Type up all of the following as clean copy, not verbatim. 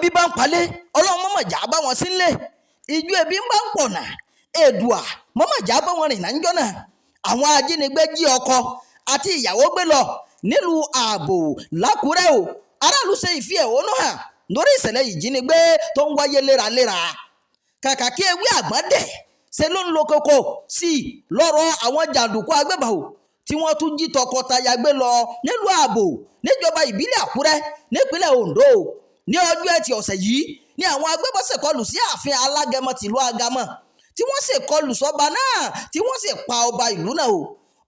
ebi bá ń palẹ̀ ọlọ́run mọ̀mọ̀jà bá wọn sílẹ̀ ìjọ ebi ń bá ń pọ̀ náà èdùà mọ̀mọ̀jà bá wọn rìn náà ń jọ náà àwọn ajínigbé jí ọkọ àti ìyàwó gbé lọ nílùú ààbò lákùrẹ́ o aráàlú ṣe ìfi ẹ̀hónú hàn lórí ìṣẹ̀lẹ̀ ìjínigbé tó ń wáyé léraléra kàkà kí ewé àgbọ̀n dẹ̀ ṣe ló ń lo koko sí i lọ́rọ̀ àwọn jàǹdùkú agbébọn tí wọ́n tún jí tọkọtaya gbé lọ nílùú ààbò níjọba ìbílẹ̀ àkúrẹ́ nípínlẹ̀ ondo ní ọjọ́ ẹtì ọ̀sẹ̀ yìí ni àwọn agbébọn ṣèkọlù sí ààfin alágẹmọ tìlú agamọ tí wọ́n ṣèkọlù sọ́ba náà tí wọ́n sì pa ọba ìlú náà o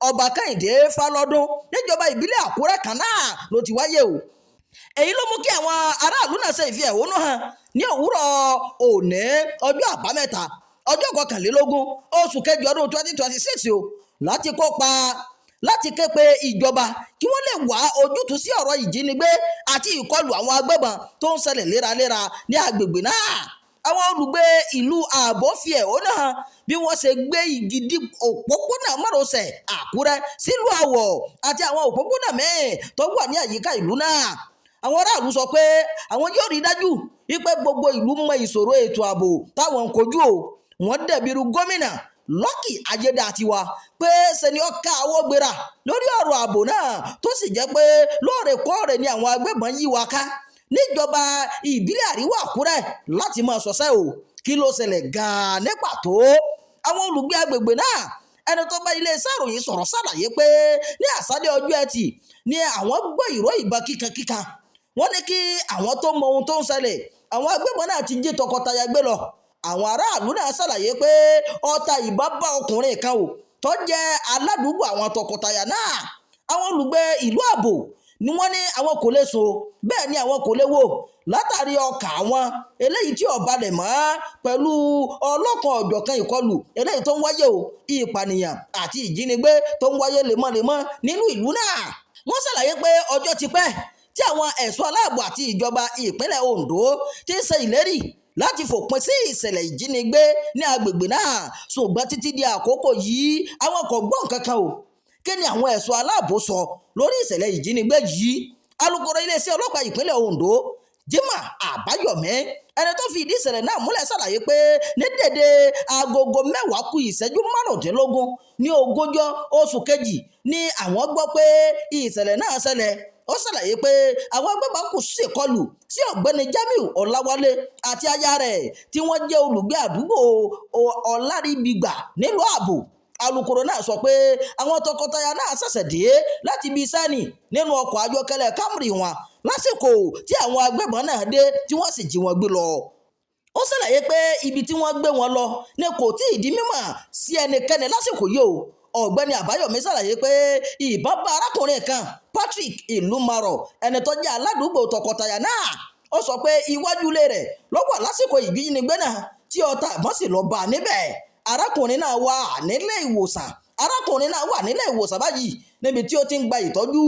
ọba kẹ́hìndé fálọ́dún níjọba ìbílẹ̀ àkúrẹ́ kan náà ló ti wáyé o èyí ló mú kí àwọn aráàlú náà ṣe ìfi ẹ̀hónú hàn ní òwúrọ̀ òní ọjọ́ àbámẹ́ta ọjọ́ 21 oṣù kejì ọdún 2026 o láti ké pe ìjọba kí wọ́n lè wá ojútùú sí ọ̀rọ̀ ìjínigbé àti ìkọlù àwọn agbébọn tó ń ṣẹlẹ̀ léraléra ní agbègbè náà àwọn olùgbé ìlú ààbò fi ẹ̀hónú hàn bí wọ́n ṣe gbé igi dí òpópónà márosẹ̀ àkúrẹ́ sílùú àwọ̀ àti àwọn òpópónà míì tó wà ní àyíká ìlú náà àwọn aráàlú sọ pé àwọn yóò rí dájú wípé gbogbo ìlú mọ ìṣòro ètò ààbò táwọn ń kojú o wọ́n dẹ̀bìrú gómìnà Lucky Ayédàtiwa pé sẹni ọkà àwọ̀gbéra lórí ọ̀rọ̀ ààbò náà tó sì jẹ́ pé lóòrèkóòrè ni àwọn agbébọn yí wa ká níjọba ìbílẹ̀ àríwá àkúrẹ́ láti máa ṣọṣẹ́ o kí ló ṣẹlẹ̀ gan-an ní pàtó àwọn olùgbé agbègbè náà ẹni tó bá iléeṣẹ́ ìròyìn sọ̀rọ̀ ṣàlàyé pé ní àṣálẹ́ ọjọ́ ẹtì ni àwọn gbọ́ ìró ìbọn kíkankíkan wọ́n ní kí àwọn tó mọ ohun tó ń ṣẹlẹ̀ àwọn agbébọn náà ti jí tọkọtaya gbé lọ àwọn aráàlú náà ṣàlàyé pé ọta ìbọn bá ọkùnrin kan o tó jẹ́ aládùúgbò àwọn tọkọtaya náà àwọn olùgbé ìlú ààbò ni wọ́n ní àwọn kò lè sùn bẹ́ẹ̀ ni àwọn kò lè wò látàrí ọkà àwọn eléyìí tí ó balẹ̀ mọ́ pẹ̀lú ọlọ́kan ọ̀jọ̀kan ìkọlù eléyìí tó ń wáyé o ìpànìyàn àti ìjínigbé tó ń wáyé lemọ́lemọ́ nínú ìlú náà wọ́n ṣàlàyé pé ọjọ́ ti pẹ́ tí àwọn ẹ̀ṣọ́ aláàbò àti ìjọba ìpínlẹ̀ Ondo ti ṣe ìlérí láti fòpin sí ìṣẹ̀lẹ̀ ìjínigbé ní agbègbè náà ṣùgbọ́n títí di àkókò yìí àwọn kò gbọ́ nǹkan kan o kí ni àwọn ẹ̀ṣọ́ aláàbò sọ lórí ìṣẹ̀lẹ̀ ìjínigbé yìí alukoro iléeṣẹ́ ọlọ́pàá ìpínlẹ̀ Ondo Jimoh Àbáyọ̀mí ẹni tó fi ìdí ìṣẹ̀lẹ̀ náà múlẹ̀ ṣàlàyé pé ní dédé agogo 10:15 ní 20 oṣù kejì ni àwọn gbọ́ pé ìṣẹ̀lẹ̀ náà ṣẹlẹ̀ ó ṣàlàyé pé àwọn agbébọn kò ṣèkọlù sí ọ̀gbẹ́ni Jamiu Ọláwálé àti aya rẹ̀ tí wọ́n jẹ́ olùgbé àdúgbò Ọlárìbígbà nílùú ààbò alukoro náà sọ pé àwọn tọkọtaya náà ṣẹ̀ṣẹ̀ dé láti ibi iṣẹ́ ni nínú ọkọ̀ ayọ́kẹ́lẹ́ Camry wọn lásìkò tí àwọn agbébọn náà dé tí wọ́n sì jí wọn gbé lọ ó ṣàlàyé pé ibi tí wọ́n gbé wọn lọ ni kò tí ì di mímọ̀ sí ẹnikẹ́ni lásìkò yìí o ọ̀gbẹ́ni Àbáyọ̀mí ṣàlàyé pé ìbọn bá arákùnrin kan Patrick Ìlúmarọ̀ ẹni tó jẹ́ aládùúgbò tọkọtaya náà ó sọ pé iwájú ilé rẹ̀ ló wà lásìkò ìjínigbé náà tí ọta ìbọn sì lọ bá a níbẹ̀ arákùnrin náà wà nílé ìwòsàn báyìí níbi tí ó ti ń gba ìtọ́jú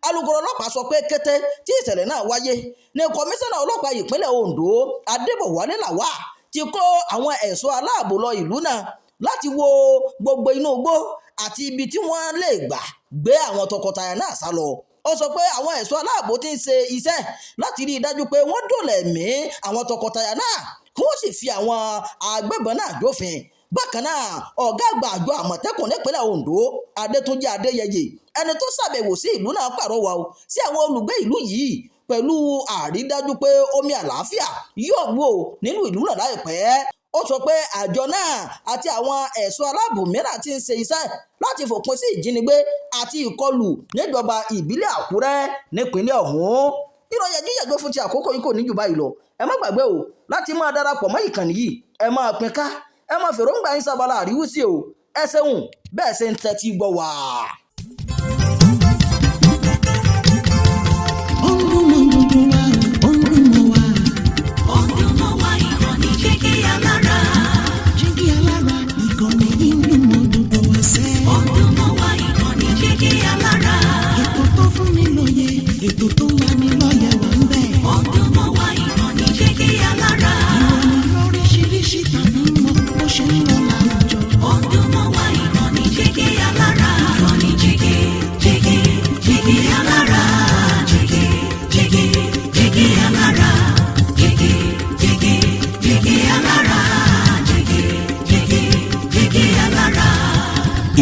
alukoro ọlọ́pàá sọ pé kété tí ìṣẹ̀lẹ̀ náà wáyé ní kọmíṣánná ọlọ́pàá ìpínlẹ̀ Ondo Adébọ̀wálé Làwà ti kó àwọn ẹ̀ṣọ́ aláàbò lọ ìlú náà láti wo gbogbo inú igbó àti ibi tí wọ́n lè gbà gbé àwọn tọkọtaya náà sá lọ ó sọ pé àwọn ẹ̀ṣọ́ aláàbò ti ń ṣe iṣẹ́ láti rí i dájú pé wọ́n dóòlà ẹ̀mí àwọn tọkọtaya náà kí wọ́n sì fi àwọn agbébọn náà jófin bákan náà ọ̀gá àgbà àjọ Àmọ̀tẹ́kùn nípínlẹ̀ Ondo Adétúnjí Adéyẹyẹ ẹni tó ṣàbẹ̀wò sí ìlú náà pàrọwà o sí àwọn olùgbé ìlú yìí pẹ̀lú àrídájú pé omi àlàáfíà yóò gbó nínú ìlú náà láìpẹ́ ó sọ pé àjọ náà àti àwọn ẹ̀ṣọ́ aláàbò mìíràn ti ń ṣe iṣẹ́ láti fòpin sí ìjínigbé àti ìkọlù níjọba ìbílẹ̀ Àkúrẹ́ nípínlẹ̀ ọ̀hún ìròyìn ẹ̀jíyàgbé fún ti àkókò yìí kò ní jù báyìí lọ ẹ má gbàgbé o láti máa darapọ̀ mọ́ ìkànnì yìí ẹ máa pín ká ẹ máa fèròǹgbà yín sábàlá àríwísí o ẹ ṣeun bẹ́ẹ̀ ṣe ń tẹ́tí gbọ́ wá. Ètò tó ń lani lọ́yẹ̀ wà ń bẹ̀. Ọdún mọ́ wá ìkànnì Jígí Alára. Ìròyìn lóríṣiríṣi tàbí mọ́ bó ṣe ń lọ láwùjọ. Ọdún mọ́ wá ìkànnì Jígí Alára. Ìkànnì Jígí Alára. Jígí Alára. Jígí.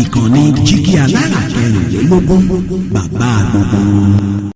ìkànnì Jígí Alára 24, bàbá gbogbo.